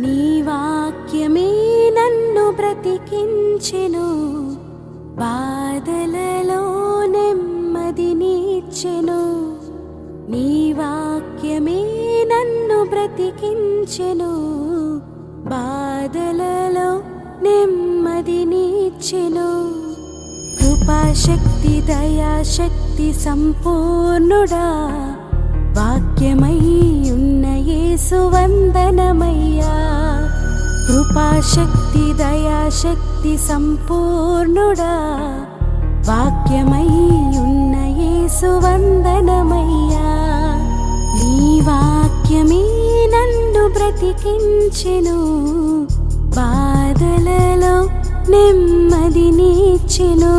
నీ వాక్యమే నన్ను బ్రతికించెను, బాధలలో నెమ్మదినిచ్చెను. నీ వాక్యమే నన్ను బ్రతికించెను, బాధలలో నెమ్మదినిచ్చెను. కృపాశక్తి దయాశక్తి సంపూర్ణుడా, వాక్యమై ఉన్న యేసు వందనమయ్యా. కృపాశక్తి దయాశక్తి సంపూర్ణుడా, వాక్యమై ఉన్న యేసు వందనమయ్యా. నీ వాక్యమే నన్ను బ్రతికించెను, బాధలలో నెమ్మదినిచ్చెను.